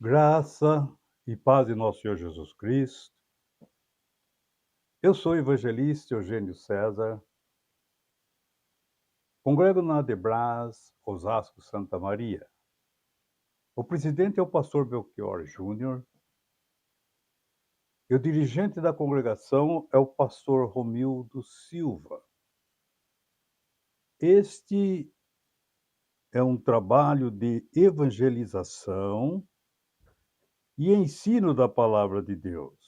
Graça e paz de nosso Senhor Jesus Cristo. Eu sou o evangelista Eugênio César, congrego na Adebras, Osasco, Santa Maria. O presidente é o pastor Belchior Júnior e o dirigente da congregação é o pastor Romildo Silva. Este é um trabalho de evangelização e ensino da palavra de Deus.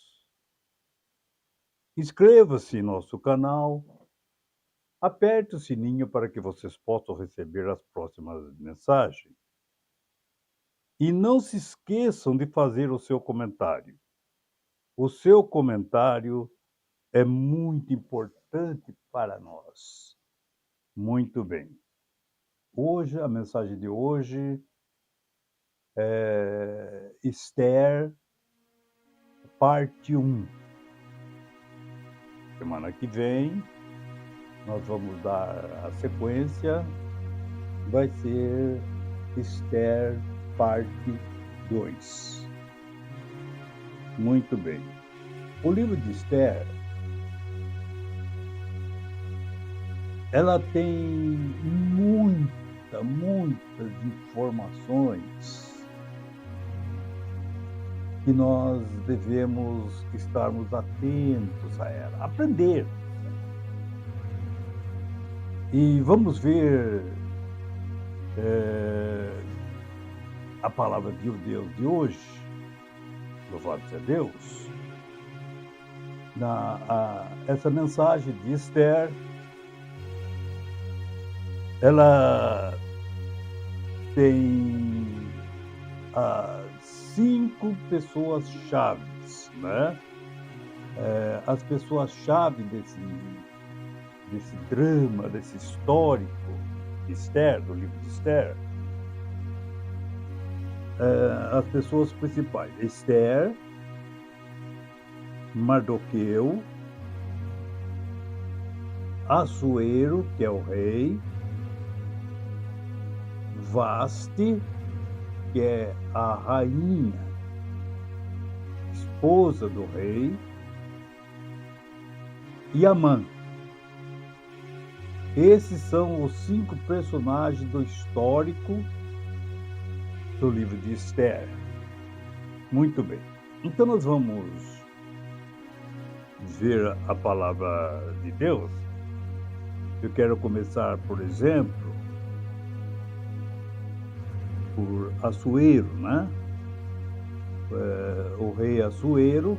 Inscreva-se em nosso canal. Aperte o sininho para que vocês possam receber as próximas mensagens. E não se esqueçam de fazer o seu comentário. O seu comentário é muito importante para nós. Muito bem. A mensagem de hoje é Esther, parte 1. Semana que vem, nós vamos dar a sequência. Vai ser Esther, parte 2. Muito bem. O livro de Esther, ela tem muitas informações que nós devemos estarmos atentos a ela, aprender. E vamos ver a palavra de Deus de hoje, louvado seja Deus. Essa mensagem de Esther, ela tem 5 pessoas chaves, né? As pessoas chave desse drama, desse histórico de Esther, do livro de Esther. As pessoas principais: Esther, Mardoqueu, Assuero, que é o rei, Vaste, que é a rainha, esposa do rei, e Amã. Esses são os 5 personagens do histórico do livro de Esther. Muito bem. Então nós vamos ver a palavra de Deus. Eu quero começar, por exemplo, por Assuero, né? O rei Assuero,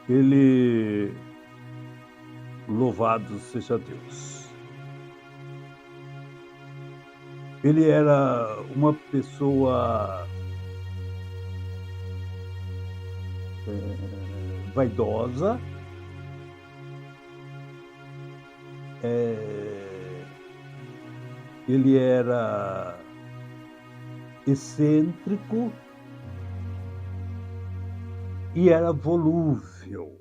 ele, louvado seja Deus, ele era uma pessoa vaidosa, ele era excêntrico e era volúvel.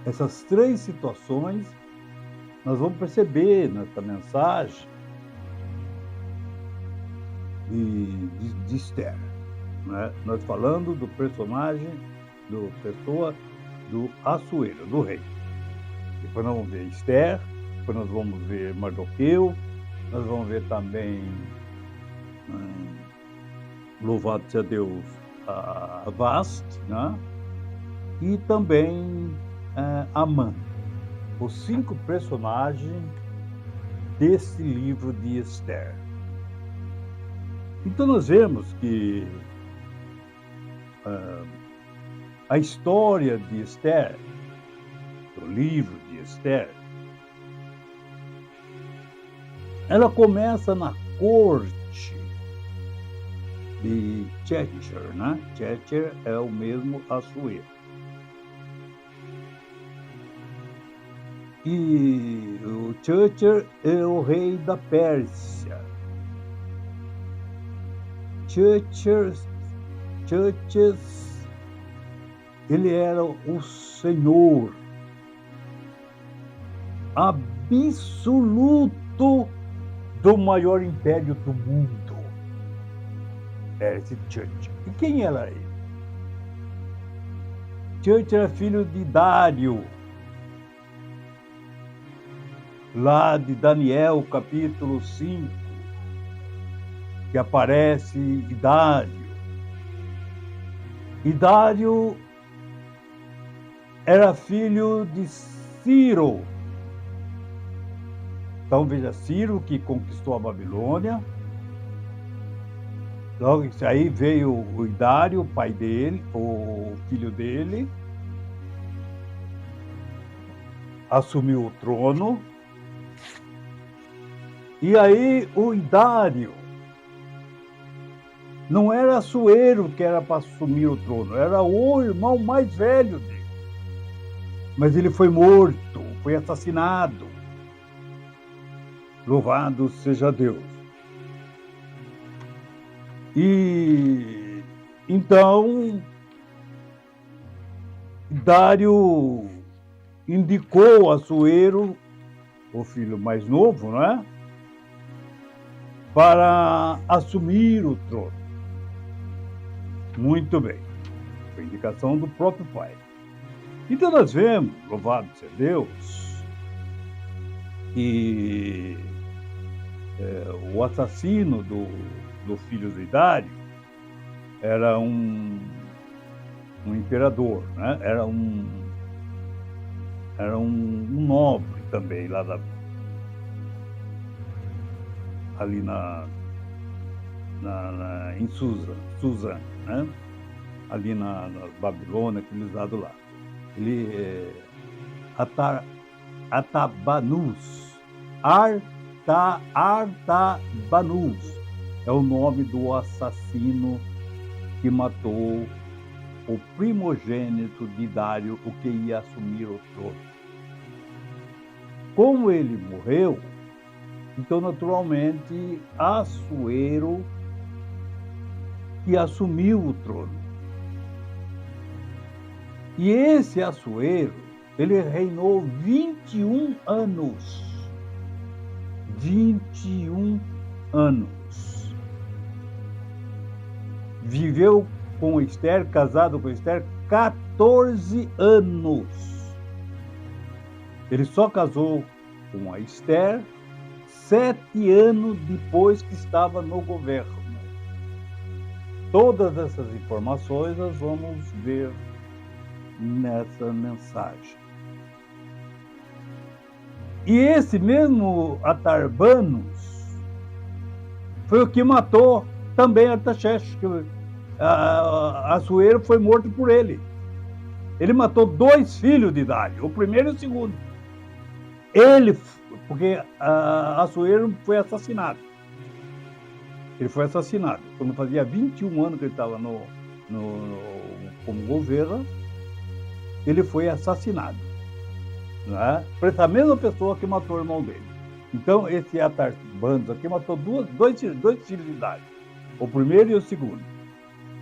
Essas 3 situações nós vamos perceber nessa mensagem de Esther, né? Nós falando do personagem, do Assuero, do rei. Depois nós vamos ver Esther, depois nós vamos ver Mardoqueu, nós vamos ver também, louvado seja Deus, a Vaste, né? E também Amã. Os 5 personagens desse livro de Esther. Então nós vemos que a história de Esther, do livro de Esther, ela começa na corte de Chécher, né? Chécher é o mesmo Assuero. E o Chécher é o rei da Pérsia. Chécher, ele era o senhor absoluto do maior império do mundo. era esse Church. E quem era ele? Church era filho de Dário, lá de Daniel, capítulo 5, que aparece Dário. E Dário era filho de Ciro. Então veja, Ciro que conquistou a Babilônia. Logo isso aí veio o Dário, o pai dele, o filho dele, assumiu o trono. E aí o Dário não era Assuero que era para assumir o trono, era o irmão mais velho dele. Mas ele foi morto, foi assassinado. Louvado seja Deus. E então Dário indicou Assuero, o filho mais novo, não é? Para assumir o trono. Muito bem. Foi indicação do próprio pai. Então nós vemos, louvado seja Deus, que o assassino do filho de Dário era um imperador, né? Era um nobre também lá ali em Susa, né? Ali na Babilônia, aquele lado lá. Ele é Artabanus. Artabanus é o nome do assassino que matou o primogênito de Dário, o que ia assumir o trono. Como ele morreu, então naturalmente Assuero que assumiu o trono. E esse Assuero, ele reinou 21 anos. 21 anos. Viveu com Esther, casado com Esther, 14 anos. Ele só casou com a Esther 7 anos depois que estava no governo. Todas essas informações nós vamos ver nessa mensagem. E esse mesmo Artabanus foi o que matou também Artaxerxes, que Assuero foi morto por ele. Ele matou 2 filhos de Dário, o primeiro e o segundo. Porque Assuero foi assassinado. Ele foi assassinado. Quando fazia 21 anos que ele estava como governo, ele foi assassinado, né? Por essa mesma pessoa que matou o irmão dele. Então, esse Artabanus aqui matou dois filhos de Dário, o primeiro e o segundo,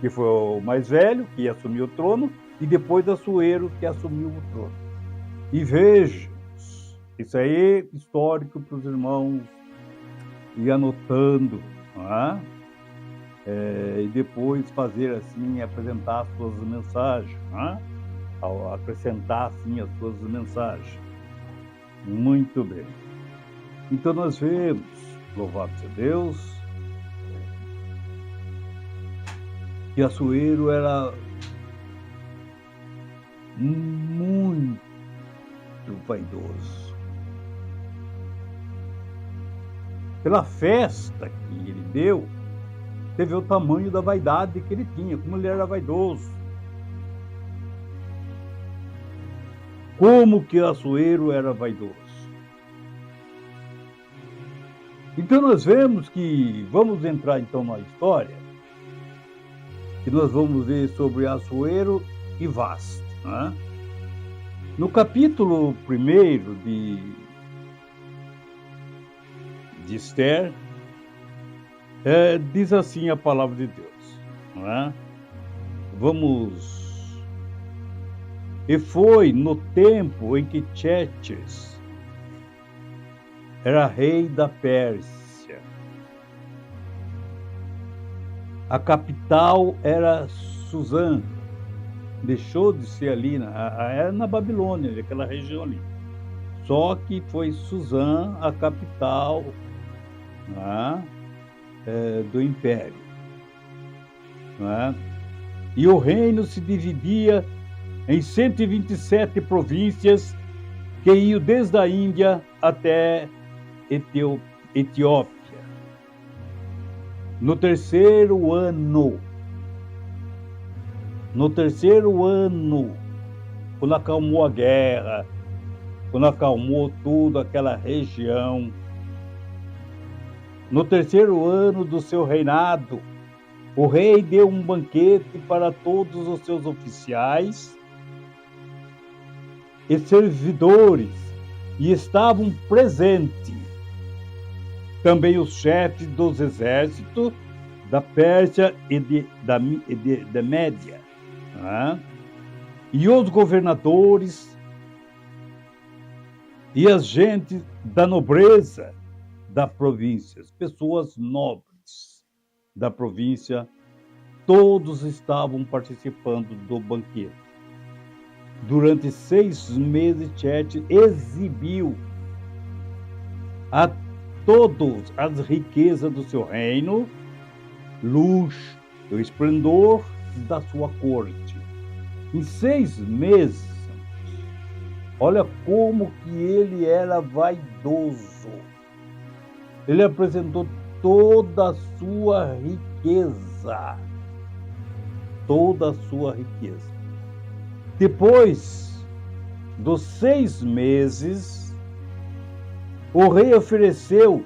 que foi o mais velho, que assumiu o trono, e depois Assuero, que assumiu o trono. E veja, isso aí é histórico para os irmãos ir anotando, não é? E depois fazer assim, apresentar as suas mensagens, não é? Ao acrescentar assim as suas mensagens. Muito bem. Então nós vemos, louvado seja Deus, que Assuero era muito vaidoso. Pela festa que ele deu, você vê o tamanho da vaidade que ele tinha, como ele era vaidoso. Como que Assuero era vaidoso. Então nós vemos que, vamos entrar então na história, que nós vamos ver sobre Assuero e Vaste, né? No capítulo 1 de Esther, diz assim a palavra de Deus, não é? Vamos... E foi no tempo em que Xerxes era rei da Pérsia. A capital era Suzã, deixou de ser ali, era na Babilônia, aquela região ali. Só que foi Suzã a capital, né, do império. Né? E o reino se dividia em 127 províncias que iam desde a Índia até Etiópia. No terceiro ano, quando acalmou a guerra, quando acalmou tudo aquela região, no terceiro ano do seu reinado, o rei deu um banquete para todos os seus oficiais e servidores, e estavam presentes também os chefes dos exércitos da Pérsia e da Média, né? E os governadores e as gentes da nobreza da província, as pessoas nobres da província, todos estavam participando do banquete. Durante 6 meses, Xerxes exibiu a todos as riquezas do seu reino, luxo e o esplendor da sua corte. Em 6 meses, olha como que ele era vaidoso. Ele apresentou toda a sua riqueza. Toda a sua riqueza. Depois dos 6 meses, o rei ofereceu,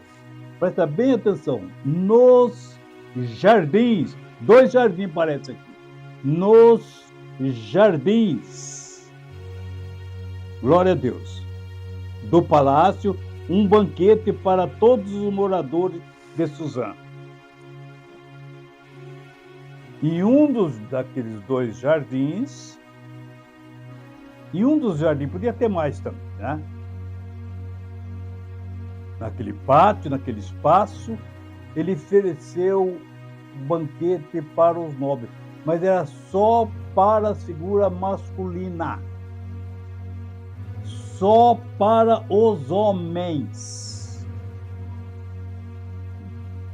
presta bem atenção, nos jardins, 2 jardins parece aqui, nos jardins, glória a Deus, do palácio, um banquete para todos os moradores de Suzã. Em daqueles 2 jardins, podia ter mais também, né? Naquele pátio, naquele espaço, ele ofereceu um banquete para os nobres, mas era só para a figura masculina, só para os homens.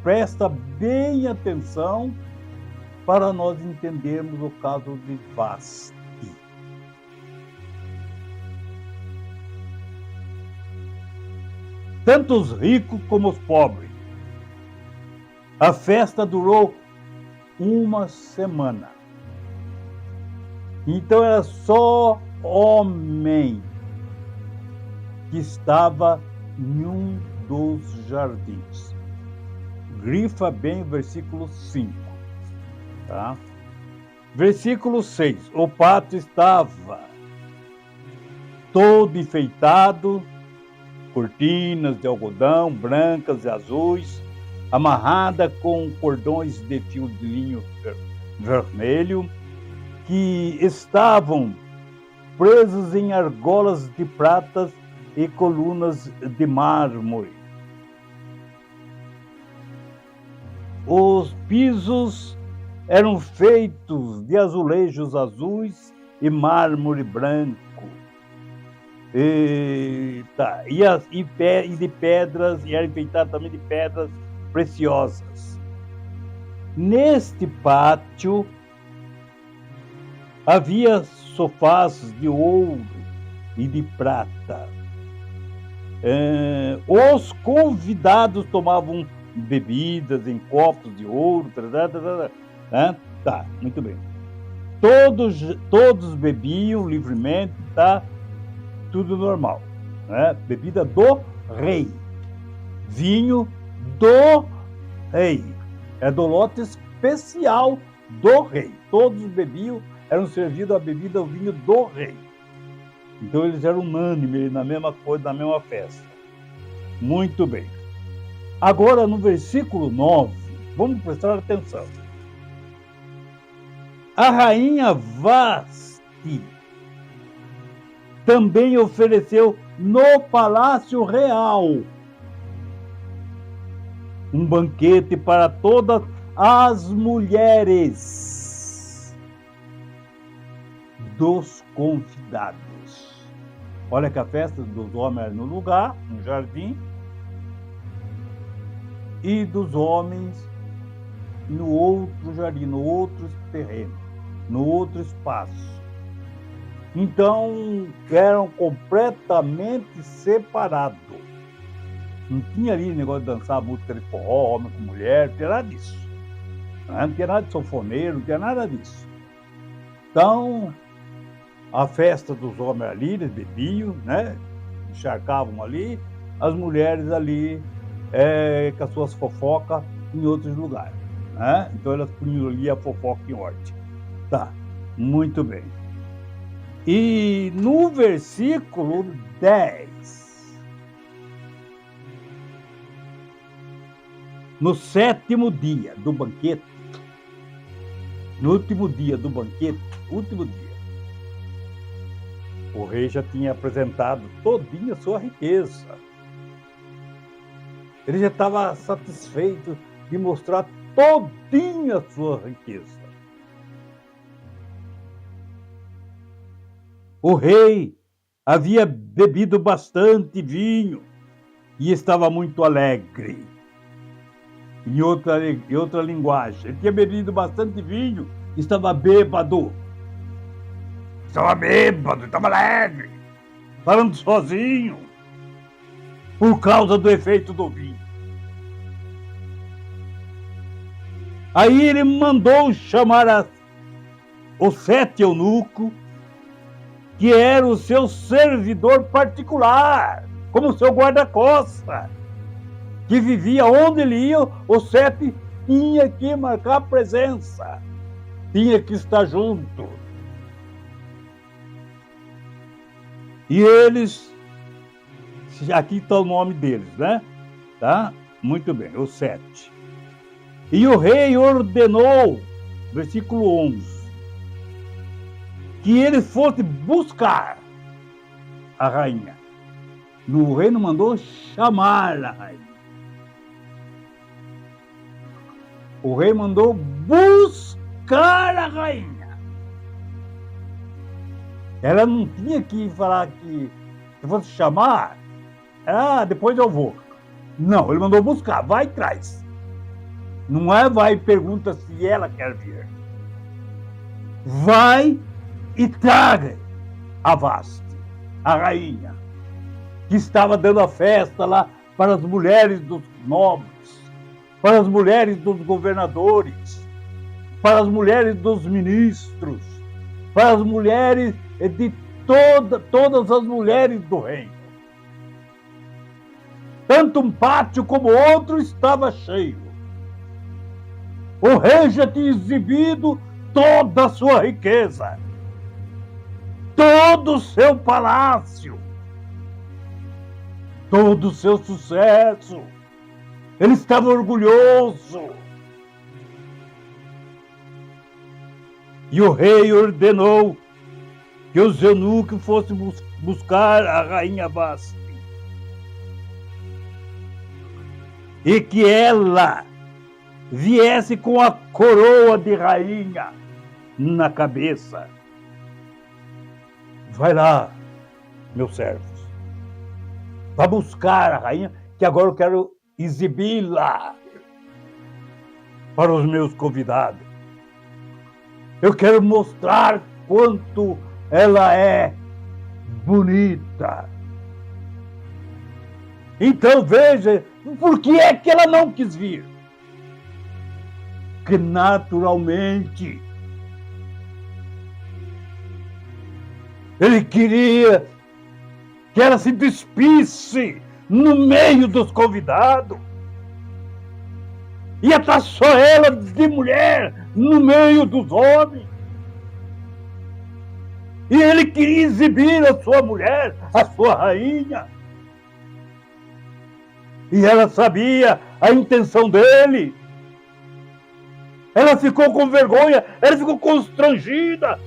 Presta bem atenção para nós entendermos o caso de Vasti. Tanto os ricos como os pobres. A festa durou 1 semana. Então era só homem que estava em um dos jardins. Grifa bem o versículo 5. Tá? Versículo 6. O pátio estava todo enfeitado, cortinas de algodão brancas e azuis, amarrada com cordões de fio de linho vermelho, que estavam presos em argolas de pratas e colunas de mármore. Os pisos eram feitos de azulejos azuis e mármore branco. E de pedras, e era enfeitado também de pedras preciosas. Neste pátio havia sofás de ouro e de prata. Os convidados tomavam bebidas em copos de ouro, né? Tá, muito bem. Todos bebiam livremente, tá? Tudo normal, né? Bebida do rei, vinho do rei, é do lote especial do rei. Todos bebiam, eram servidos a bebida, o vinho do rei. Então eles eram unânimes na mesma coisa, na mesma festa. Muito bem. Agora no versículo 9, vamos prestar atenção. A rainha Vasti também ofereceu no Palácio Real um banquete para todas as mulheres dos convidados. Olha que a festa dos homens era no lugar, no jardim, e dos homens no outro jardim, no outro terreno, no outro espaço. Então, eram completamente separados. Não tinha ali negócio de dançar música de forró, homem com mulher, não tinha nada disso. Não tinha nada de sanfoneiro, não tinha nada disso. Então, a festa dos homens ali, eles bebiam, né? Encharcavam ali, as mulheres ali com as suas fofocas em outros lugares. Né? Então, elas punham ali a fofoca em ordem. Tá, muito bem. E no versículo 10, no 7º dia do banquete, no último dia do banquete, último dia, o rei já tinha apresentado todinha a sua riqueza. Ele já estava satisfeito de mostrar todinha a sua riqueza. O rei havia bebido bastante vinho e estava muito alegre. Em outra linguagem, ele tinha bebido bastante vinho e estava bêbado. Estava bêbado, estava alegre, falando sozinho, por causa do efeito do vinho. Aí ele mandou chamar os 7 eunucos, que era o seu servidor particular, como seu guarda-costa, que vivia onde ele ia, os 7 tinha que marcar presença, tinha que estar junto. E eles, aqui está o nome deles, né? Tá? Muito bem, os 7. E o rei ordenou, versículo 11, que ele fosse buscar a rainha. O rei não mandou chamar a rainha. O rei mandou buscar a rainha. Ela não tinha que falar que se fosse chamar, depois eu vou. Não, ele mandou buscar, vai e traz. Não é vai e pergunta se ela quer vir. Vai e traga a Vasti, a rainha, que estava dando a festa lá para as mulheres dos nobres, para as mulheres dos governadores, para as mulheres dos ministros, para as mulheres de todas as mulheres do reino. Tanto um pátio como outro estava cheio. O rei já tinha exibido toda a sua riqueza, todo o seu palácio, todo o seu sucesso. Ele estava orgulhoso. E o rei ordenou que os eunucos fossem buscar a rainha Vasti e que ela viesse com a coroa de rainha na cabeça. Vai lá, meus servos, vá buscar a rainha, que agora eu quero exibi-la para os meus convidados. Eu quero mostrar quanto ela é bonita. Então veja, por que é que ela não quis vir? Que naturalmente ele queria que ela se despisse no meio dos convidados. Ia estar só ela de mulher no meio dos homens. E ele queria exibir a sua mulher, a sua rainha. E ela sabia a intenção dele. Ela ficou com vergonha, ela ficou constrangida,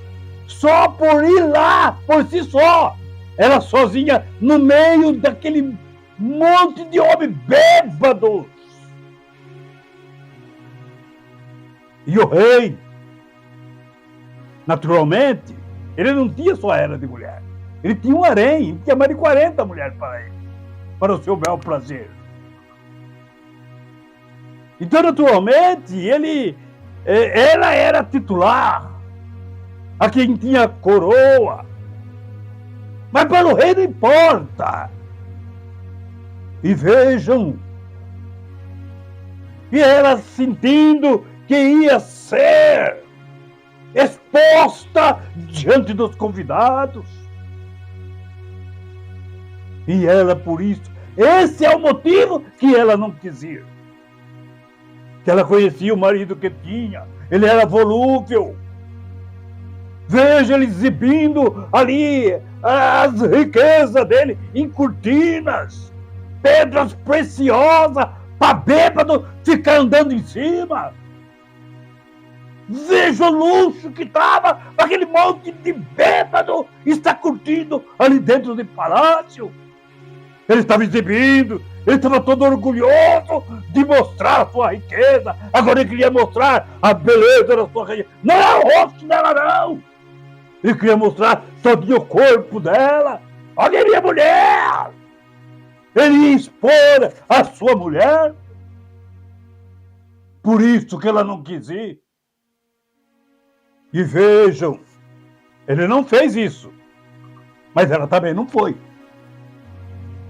só por ir lá, por si só. Ela sozinha, no meio daquele monte de homens bêbados. E o rei, naturalmente, ele não tinha só era de mulher. Ele tinha um harém, ele tinha mais de 40 mulheres para ele, para o seu bel prazer. Então, naturalmente, ela era titular, a quem tinha coroa. Mas para o rei não importa. E vejam, e ela sentindo que ia ser exposta diante dos convidados. E ela, por isso, esse é o motivo que ela não quis ir. Que ela conhecia o marido que tinha, ele era volúvel. Veja ele exibindo ali as riquezas dele em cortinas, pedras preciosas, para bêbado ficar andando em cima. Veja o luxo que estava para aquele monte de bêbado estar curtindo ali dentro do palácio. Ele estava exibindo, ele estava todo orgulhoso de mostrar a sua riqueza. Agora ele queria mostrar a beleza da sua riqueza. Não é o rosto dela, não. Ele queria mostrar todinho o corpo dela. Olha a minha mulher! Ele ia expor a sua mulher. Por isso que ela não quis ir. E vejam, ele não fez isso. Mas ela também não foi.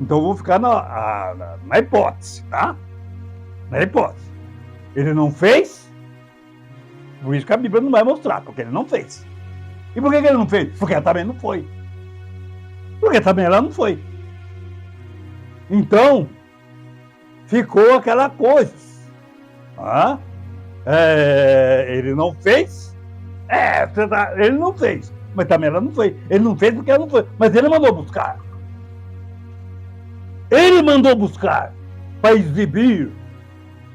Então eu vou ficar na hipótese, tá? Na hipótese. Ele não fez, por isso que a Bíblia não vai mostrar, porque ele não fez. E por que ele não fez? Porque ela também não foi. Porque também ela não foi. Então, ficou aquela coisa. Ah? Ele não fez. Ele não fez. Mas também ela não foi. Ele não fez porque ela não foi. Mas ele mandou buscar. Ele mandou buscar para exibir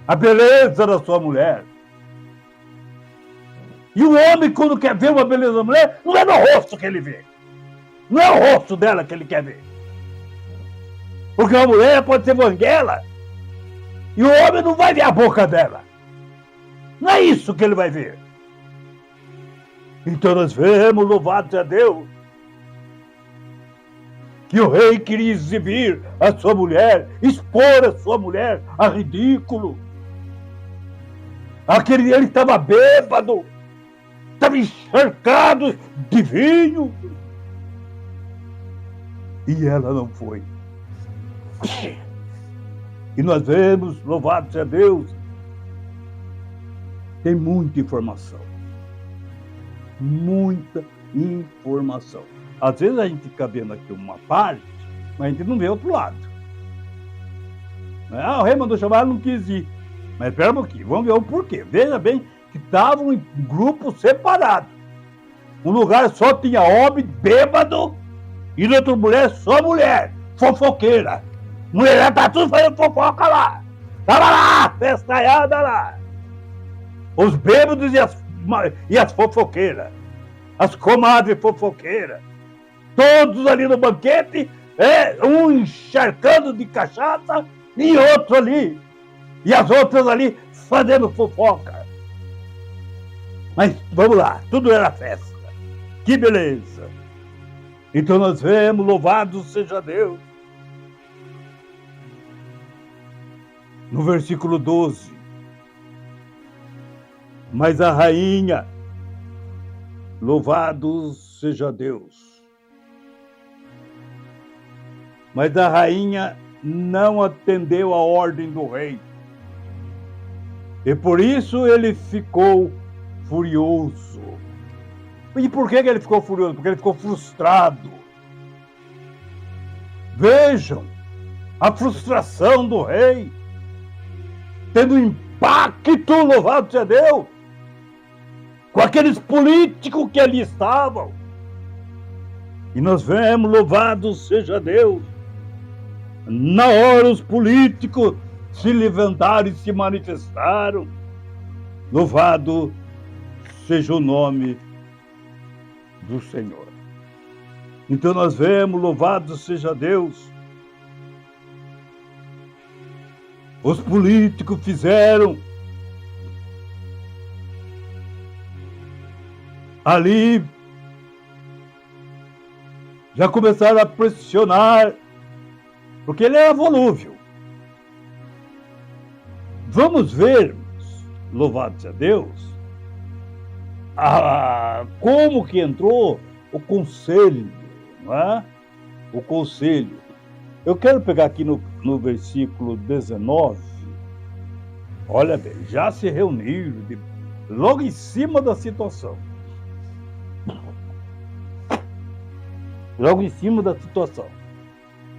a beleza da sua mulher. E o homem, quando quer ver uma beleza da mulher, não é no rosto que ele vê. Não é o rosto dela que ele quer ver. Porque a mulher pode ser banguela e o homem não vai ver a boca dela. Não é isso que ele vai ver. Então nós vemos, louvado seja Deus, que o rei queria exibir a sua mulher, expor a sua mulher a ridículo. Ele estava bêbado, estava encharcado de vinho. E ela não foi. E nós vemos, louvado seja Deus, tem muita informação. Muita informação. Às vezes a gente fica vendo aqui uma parte, mas a gente não vê outro lado. O rei mandou chamar, ela não quis ir. Mas espera um pouquinho, vamos ver o porquê. Veja bem que estavam em grupos separados. Um lugar só tinha homem bêbado e no outro mulher só mulher, fofoqueira. Mulher tá tudo fazendo fofoca lá. Tava lá, festaiada lá. Os bêbados e as fofoqueiras. As comadres fofoqueiras. Todos ali no banquete, um encharcando de cachaça e outro ali. E as outras ali fazendo fofoca. Mas vamos lá, tudo era festa. Que beleza. Então nós vemos, louvado seja Deus. No versículo 12. Mas a rainha, louvado seja Deus. Mas a rainha não atendeu a ordem do rei. E por isso ele ficou furioso. E por que ele ficou furioso? Porque ele ficou frustrado. Vejam a frustração do rei, tendo impacto, louvado seja Deus, com aqueles políticos que ali estavam. E nós vemos, louvado seja Deus, na hora os políticos se levantaram e se manifestaram. Louvado seja o nome do Senhor. Então nós vemos, louvado seja Deus, os políticos fizeram Ali já começaram a pressionar, porque ele era volúvel. Vamos ver, louvado seja Deus, como que entrou conselho, não é? O conselho. Eu quero pegar aqui no versículo 19. Olha bem, já se reuniram logo em cima da situação. Logo em cima da situação.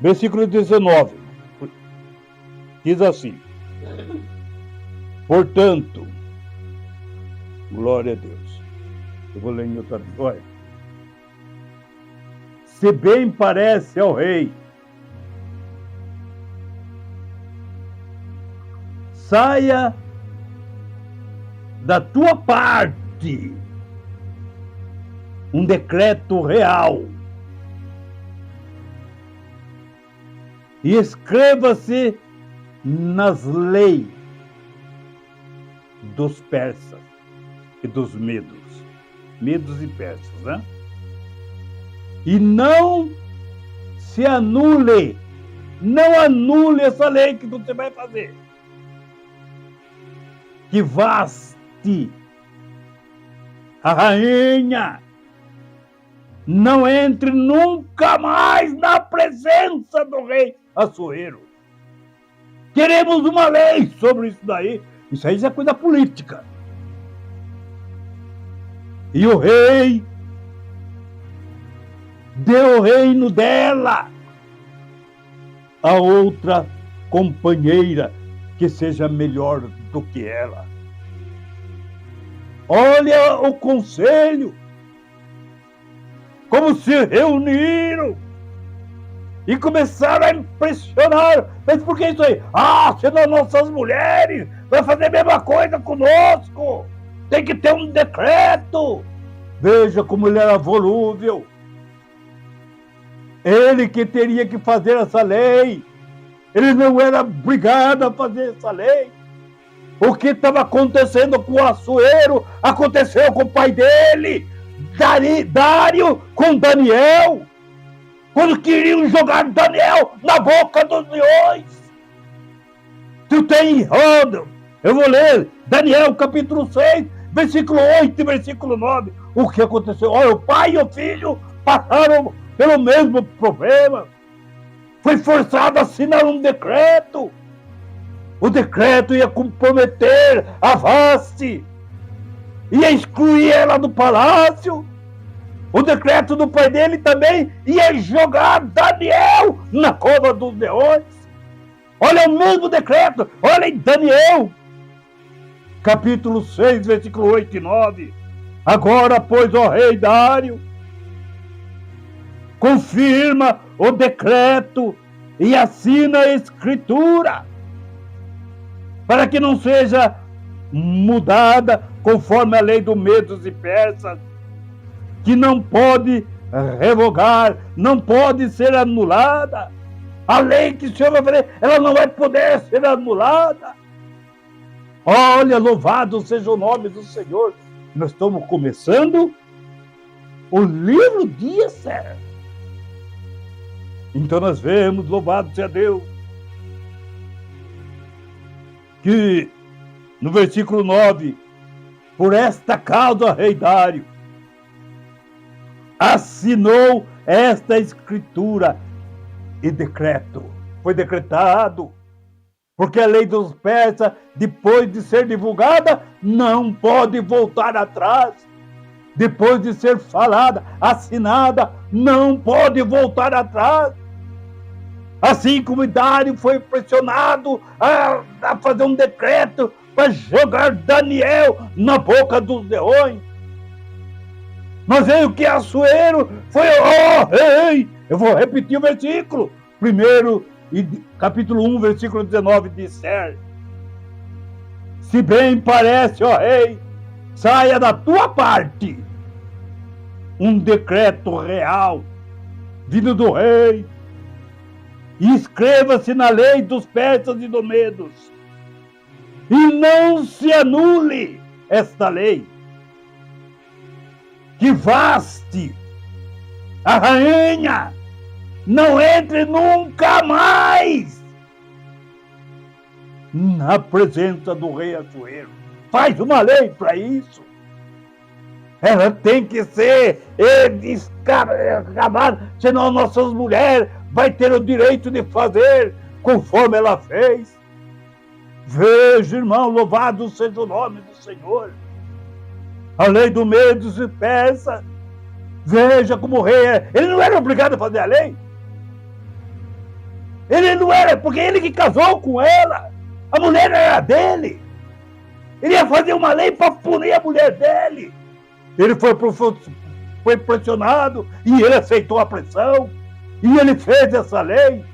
Versículo 19. Diz assim: portanto, glória a Deus. Eu vou ler em outra língua. Olha. Se bem parece ao rei, saia da tua parte um decreto real e escreva-se nas leis dos persas e dos medos e persas, né? E não se anule, não anule essa lei que você vai fazer. Que Vaste, a rainha, não entre nunca mais na presença do rei Assuero. Queremos uma lei sobre isso daí. Isso aí já é coisa política. E o rei deu o reino dela a outra companheira que seja melhor do que ela. Olha o conselho, como se reuniram e começaram a impressionar. Mas por que isso aí? Senão nossas mulheres vão fazer a mesma coisa conosco. Tem que ter um decreto. Veja como ele era volúvel. Ele que teria que fazer essa lei. Ele não era obrigado a fazer essa lei. O que estava acontecendo com o Assuero aconteceu com o pai dele, Dário, com Daniel. Quando queriam jogar Daniel na boca dos leões. Tu tem errado. Eu vou ler Daniel capítulo 6, versículo 8 e versículo 9. O que aconteceu? Olha, o pai e o filho passaram pelo mesmo problema. Foi forçado a assinar um decreto. O decreto ia comprometer a Vaste, ia excluir ela do palácio. O decreto do pai dele também ia jogar Daniel na cova dos leões. Olha o mesmo decreto, olha em Daniel, capítulo 6, versículo 8 e 9. Agora, pois, ó rei Dário, confirma o decreto e assina a escritura, para que não seja mudada conforme a lei dos medos e persas, que não pode revogar, não pode ser anulada. A lei que o Senhor vai fazer, ela não vai poder ser anulada. Olha, louvado seja o nome do Senhor. Nós estamos começando o livro de Esther. Então nós vemos, louvado seja Deus, que no versículo 9, por esta causa, rei Dário assinou esta escritura e decreto. Foi decretado, porque a lei dos persas, depois de ser divulgada, não pode voltar atrás. Depois de ser falada, assinada, não pode voltar atrás. Assim como Dário foi pressionado a fazer um decreto para jogar Daniel na boca dos leões. Mas veio que Assuero foi, rei. Eu vou repetir o versículo. Primeiro, capítulo 1, versículo 19 de Esther. Se bem parece, ó rei, saia da tua parte um decreto real, vindo do rei, e escreva-se na lei dos persas e dos medos, e não se anule esta lei. que Vaste, a rainha, não entre nunca mais na presença do rei Assuero. Faz uma lei para isso. Ela tem que ser acabada, senão nossas mulheres vão ter o direito de fazer conforme ela fez. Veja, irmão, louvado seja o nome do Senhor. A lei do medo se peça. Veja como o rei é. Ele não era obrigado a fazer a lei. Ele não era, porque ele que casou com ela. A mulher era dele. Ele ia fazer uma lei para punir a mulher dele. Ele foi pressionado e ele aceitou a pressão. E ele fez essa lei.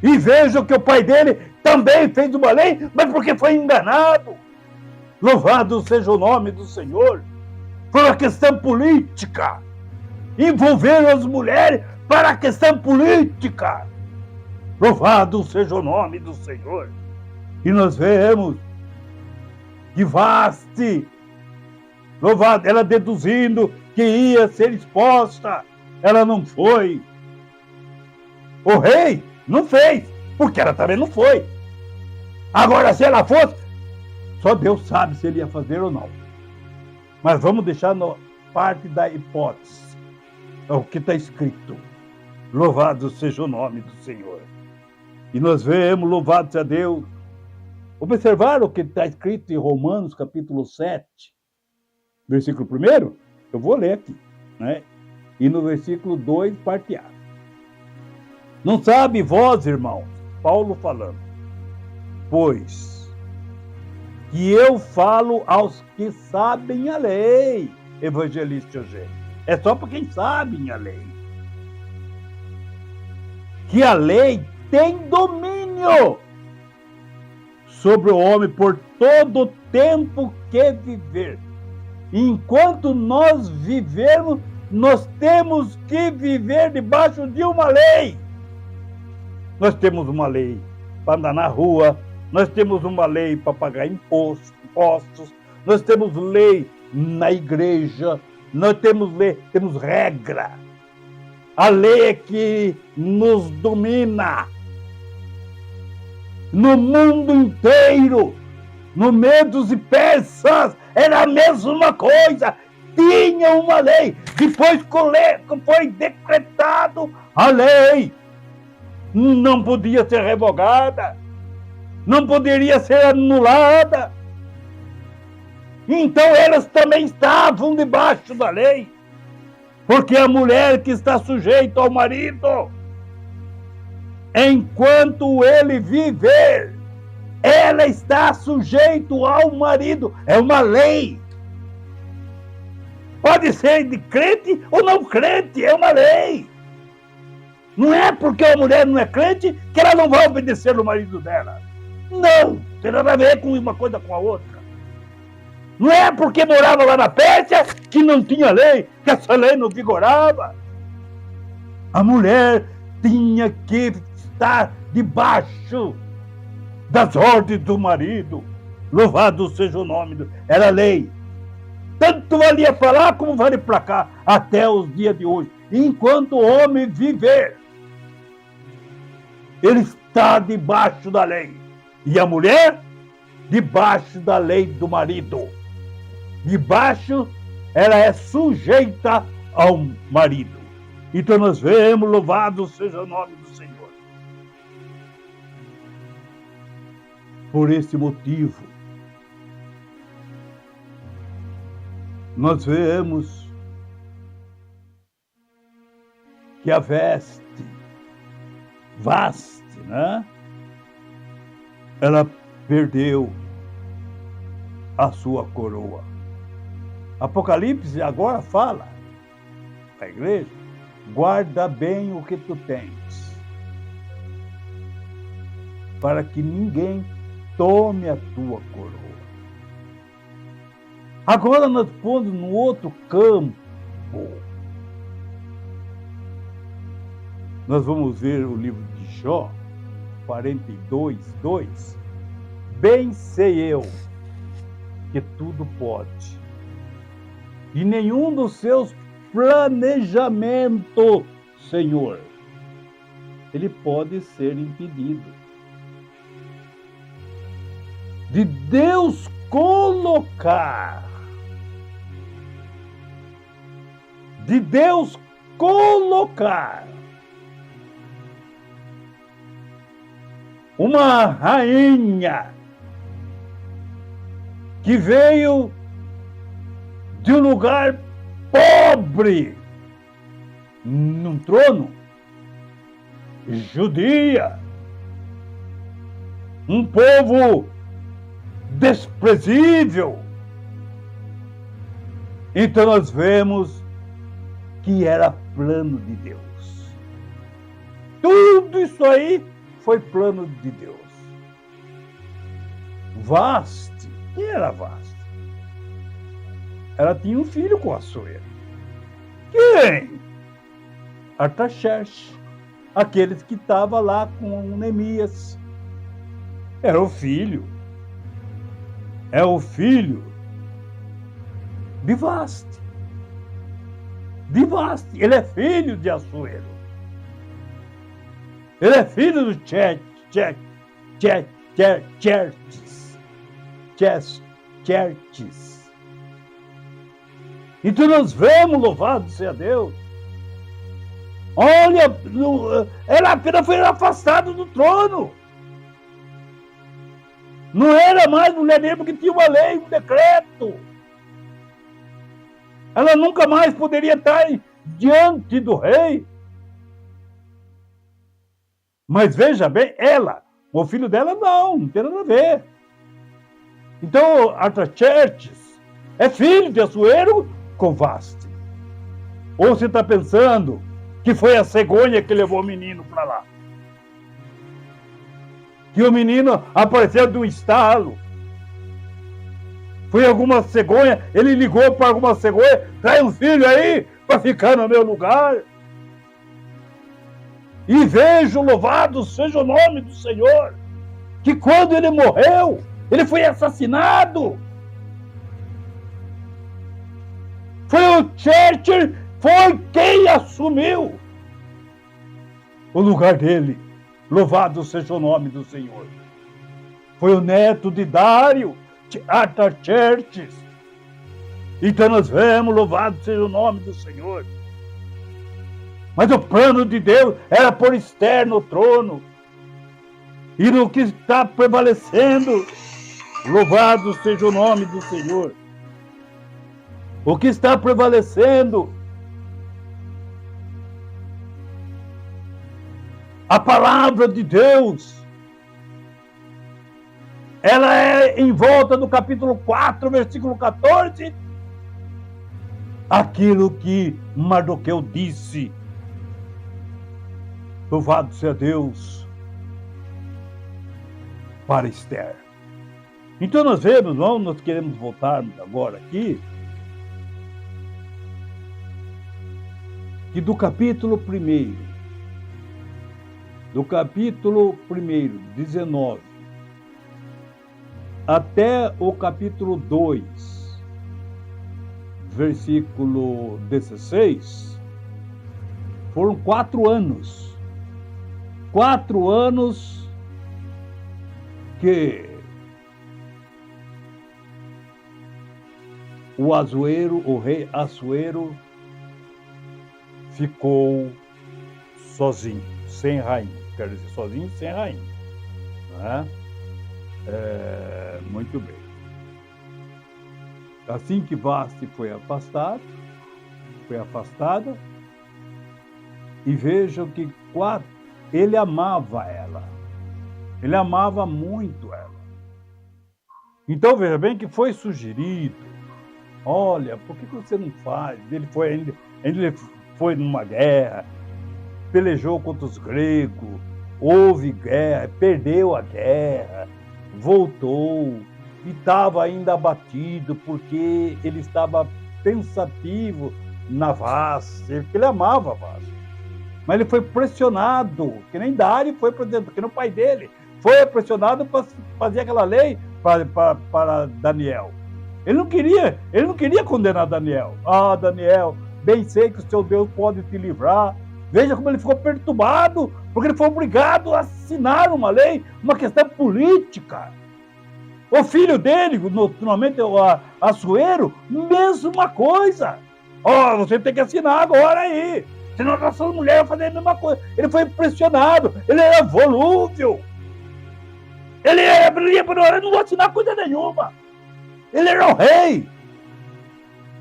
E veja que o pai dele também fez uma lei, mas porque foi enganado. Louvado seja o nome do Senhor. Foi uma questão política. Envolveram as mulheres para a questão política. Louvado seja o nome do Senhor. E nós vemos que Vaste, louvado, ela deduzindo que ia ser exposta, ela não foi. O rei não fez, porque ela também não foi. Agora, se ela fosse, só Deus sabe se ele ia fazer ou não. Mas vamos deixar na parte da hipótese. É o que está escrito. Louvado seja o nome do Senhor. E nós vemos, louvado seja Deus. Observaram o que está escrito em Romanos, capítulo 7, versículo 1? Eu vou ler aqui, né? E no versículo 2, parte A. Não sabe vós, irmãos, Paulo falando, pois que eu falo aos que sabem a lei, evangelista Eugênio. É só para quem sabe a lei. Que a lei tem domínio sobre o homem por todo o tempo que viver. Enquanto nós vivermos, nós temos que viver debaixo de uma lei. Nós temos uma lei para andar na rua, nós temos uma lei para pagar impostos, nós temos lei na igreja, nós temos lei, temos regra. A lei é que nos domina. No mundo inteiro, no Medos e Persas, era a mesma coisa. Tinha uma lei. Depois que foi decretado a lei, não podia ser revogada, não poderia ser anulada. Então elas também estavam debaixo da lei, porque a mulher que está sujeita ao marido, enquanto ele viver, ela está sujeita ao marido. É uma lei. Pode ser de crente ou não crente, é uma lei. Não é porque a mulher não é crente que ela não vai obedecer ao marido dela. Não, tem nada a ver com uma coisa com a outra. Não é porque morava lá na Pérsia que não tinha lei, que essa lei não vigorava. A mulher tinha que estar debaixo das ordens do marido. Louvado seja o nome do... Era lei. Tanto valia para lá como vale para cá, até os dias de hoje. Enquanto o homem viver, ele está debaixo da lei. E a mulher, debaixo da lei do marido. Debaixo, ela é sujeita ao marido. Então nós vemos, louvado seja o nome do Senhor. Por esse motivo, nós vemos que a Vaste, né? Ela perdeu a sua coroa. Apocalipse agora fala à igreja: guarda bem o que tu tens, para que ninguém tome a tua coroa. Agora nós pomos no outro campo. Nós vamos ver o livro de Jó, 42:2. Bem sei eu que tudo pode de nenhum dos seus planejamentos, Senhor, ele pode ser impedido. De Deus colocar uma rainha que veio de um lugar pobre num trono, judia, um povo desprezível. Então nós vemos que era plano de Deus. Tudo isso aí foi plano de Deus. Vaste, quem era Vaste? Ela tinha um filho com Assuero. Quem? Artaxerxes, aqueles que estavam lá com Neemias. Era o filho. É o filho de Vaste. De Vaste. Ele é filho de Assuero. Ele é filho do Xerxes. Então nós vemos, louvado seja Deus. Olha, ela apenas foi afastada do trono. Não era mais mulher dele porque tinha uma lei, um decreto. Ela nunca mais poderia estar diante do rei. Mas veja bem, ela, o filho dela não tem nada a ver. Então, Artaxerxes é filho de Assuero com Vaste. Ou você está pensando que foi a cegonha que levou o menino para lá? Que o menino apareceu de um estalo. Foi alguma cegonha, ele ligou para alguma cegonha, traz um filho aí para ficar no meu lugar. E vejo, louvado seja o nome do Senhor, que quando ele morreu, ele foi assassinado. Foi o Xerxes, foi quem assumiu o lugar dele. Louvado seja o nome do Senhor. Foi o neto de Dário, Artaxerxes. Então nós vemos, louvado seja o nome do Senhor. Mas o plano de Deus era por externo o trono. E no que está prevalecendo, louvado seja o nome do Senhor. O que está prevalecendo, a palavra de Deus, ela é em volta do capítulo 4, versículo 14, aquilo que Mardoqueu disse. Louvado seja Deus para Esther. Então nós vemos, não, nós queremos voltar agora aqui, que do capítulo 1, 19, até o capítulo 2, versículo 16, foram 4 anos. 4 anos que o rei Assuero, ficou sozinho, sem rainha. Quer dizer, sozinho, sem rainha. Né? Muito bem. Assim que Vaste foi afastada, e vejam que ele amava ela. Ele amava muito ela. Então, veja bem que foi sugerido, olha, por que você não faz? Ele foi numa guerra, pelejou contra os gregos, houve guerra, perdeu a guerra, voltou, e estava ainda abatido, porque ele estava pensativo na Vaste, porque ele amava a Vaste. Mas ele foi pressionado, que nem Dário foi pressionado, que nem o pai dele foi pressionado para fazer aquela lei para Daniel. Ele não queria condenar Daniel. Ah, Daniel, bem sei que o seu Deus pode te livrar. Veja como ele ficou perturbado, porque ele foi obrigado a assinar uma lei, uma questão política. O filho dele, naturalmente, o Assuero, mesma coisa. Ó, você tem que assinar agora aí. Senão a nossa mulher vai fazer a mesma coisa. Ele foi impressionado, ele era volúvel. Ele não vou assinar coisa nenhuma. Ele era o rei.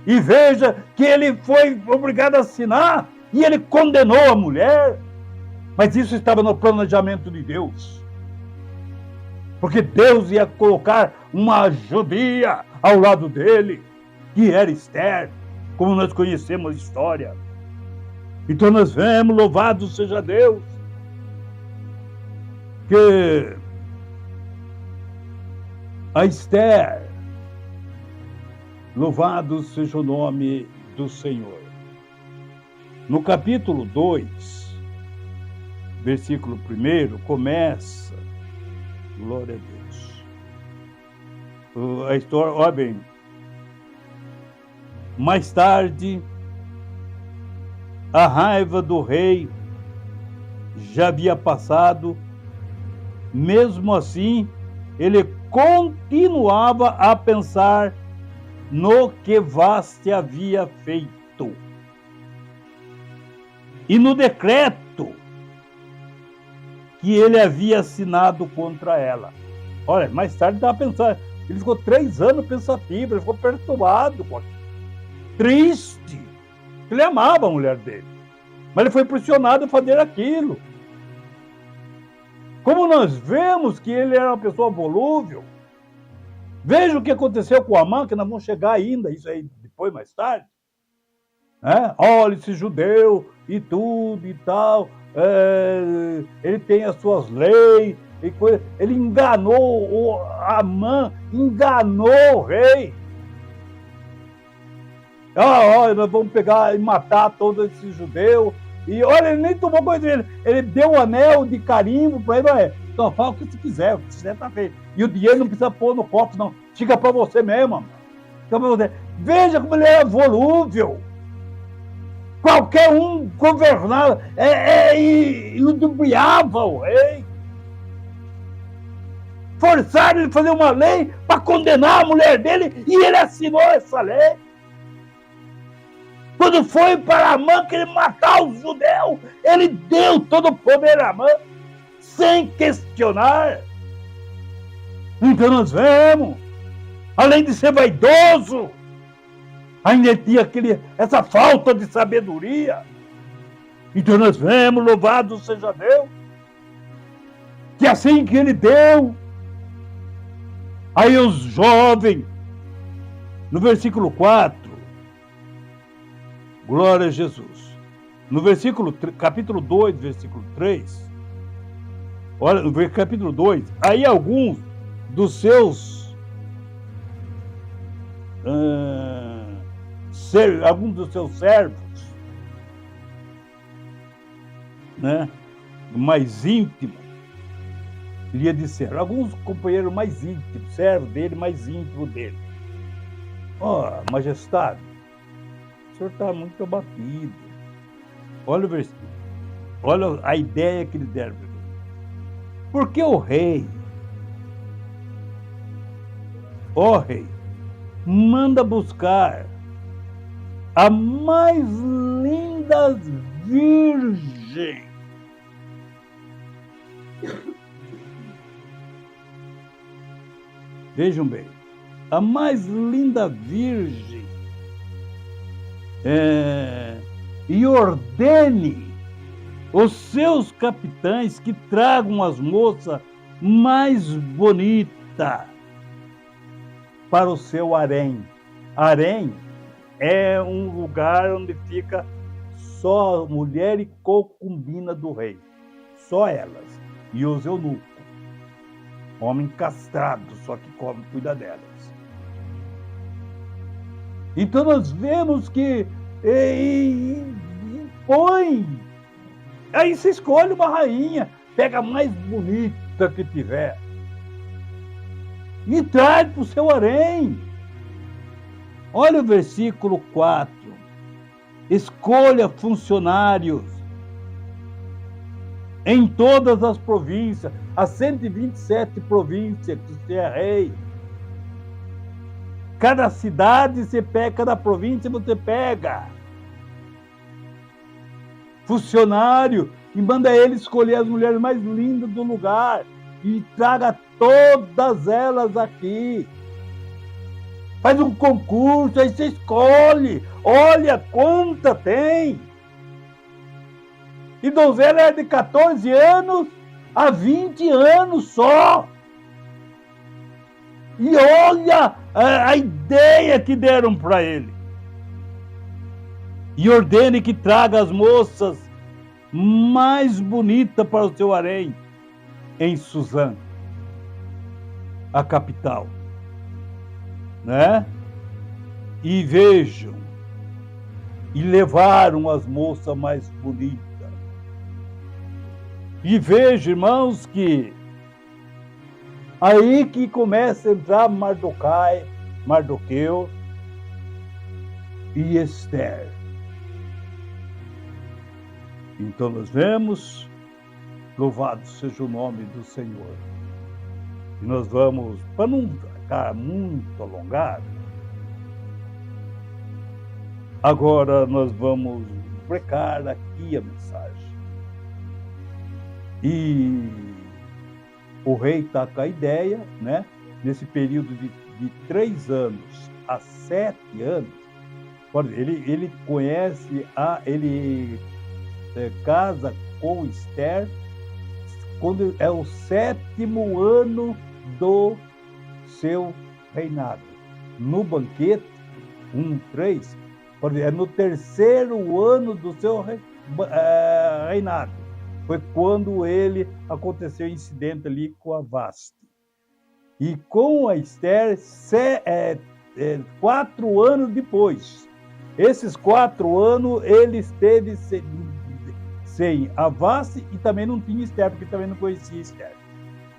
E veja que ele foi obrigado a assinar e ele condenou a mulher. Mas isso estava no planejamento de Deus. Porque Deus ia colocar uma judia ao lado dele, que era Esther, como nós conhecemos a história. Então nós vemos, louvado seja Deus, que a Esther, louvado seja o nome do Senhor. No capítulo 2, versículo 1, começa, glória a Deus, a história, olha bem, mais tarde, a raiva do rei já havia passado, mesmo assim, ele continuava a pensar no que Vaste havia feito e no decreto que ele havia assinado contra ela. Olha, mais tarde estava pensando, ele ficou 3 anos pensativo, ele ficou perturbado, triste. Ele amava a mulher dele, mas ele foi pressionado a fazer aquilo. Como nós vemos que ele era uma pessoa volúvel, veja o que aconteceu com Amã, que nós vamos chegar ainda, isso aí depois, mais tarde. Olha, esse judeu e tudo e tal, ele tem as suas leis, e coisa. Ele enganou, Amã enganou o rei. Olha, nós vamos pegar e matar todos esses judeus. E olha, ele nem tomou coisa dele. Ele deu um anel de carimbo para ele. Olha, então, fala o que você quiser, o que você quiser tá feito. E o dinheiro não precisa pôr no copo, não. Fica para você mesmo, mano. Fica pra você. Veja como ele era volúvel. Qualquer um governava e ludibriava o rei. Forçaram ele a fazer uma lei para condenar a mulher dele e ele assinou essa lei. Quando foi para Amã querer matar os judeus, ele deu todo o poder a Amã, sem questionar. Então nós vemos, além de ser vaidoso, ainda tinha essa falta de sabedoria. Então nós vemos, louvado seja Deus, que assim que ele deu, aí os jovens, no versículo 4, glória a Jesus. No capítulo 2, versículo 3, olha, no capítulo 2, aí alguns dos seus servos, né, mais íntimos, lhe disseram, alguns companheiros mais íntimos, servos dele, mais íntimo dele. Majestade, o senhor está muito abatido. Olha o versículo. Olha a ideia que ele deram. Porque o rei, manda buscar a mais linda virgem. Vejam bem, a mais linda virgem, e ordene os seus capitães que tragam as moças mais bonitas para o seu harém. Harém é um lugar onde fica só mulher e concubina do rei, só elas, e os eunucos, homem castrado, só que cuida delas. Então nós vemos que põe. Aí você escolhe uma rainha, pega a mais bonita que tiver e traz para o seu harém. Olha o versículo 4. Escolha funcionários em todas as províncias, as 127 províncias que você é rei. Cada cidade você pega, cada província você pega. Funcionário, e manda ele escolher as mulheres mais lindas do lugar e traga todas elas aqui. Faz um concurso, aí você escolhe. Olha quanta tem. E donzela é de 14 anos a 20 anos só. E olha a ideia que deram para ele. E ordene que traga as moças mais bonitas para o seu harém em Suzã, a capital, né? E vejam, e levaram as moças mais bonitas. E vejam, irmãos, que aí que começa a entrar Mardoqueu e Esther. Então nós vemos, louvado seja o nome do Senhor. E nós vamos, para não ficar muito alongado, agora nós vamos brecar aqui a mensagem. E o rei está com a ideia, né? Nesse período de 3 anos a 7 anos, ele conhece, ele casa com Esther quando é o 7º ano do seu reinado. No banquete, 1:3, é no 3º ano do seu reinado. Foi quando aconteceu o incidente ali com a Vasti. E com a Esther, 4 anos depois. Esses 4 anos ele esteve sem a Vasti e também não tinha Esther, porque também não conhecia Esther.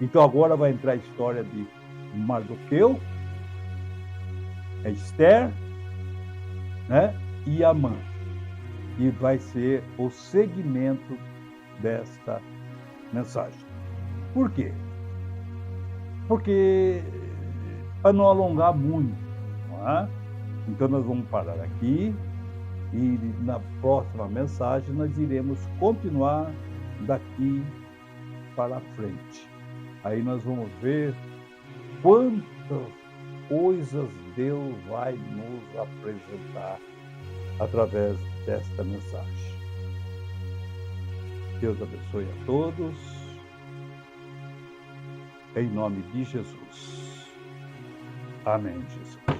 Então agora vai entrar a história de Mardoqueu, Esther, né, e Amã. E vai ser o segmento desta mensagem. Por quê? Porque, para não alongar muito, não é? Então nós vamos parar aqui e na próxima mensagem nós iremos continuar daqui para frente. Aí nós vamos ver quantas coisas Deus vai nos apresentar através desta mensagem. Deus abençoe a todos, em nome de Jesus. Amém, Jesus.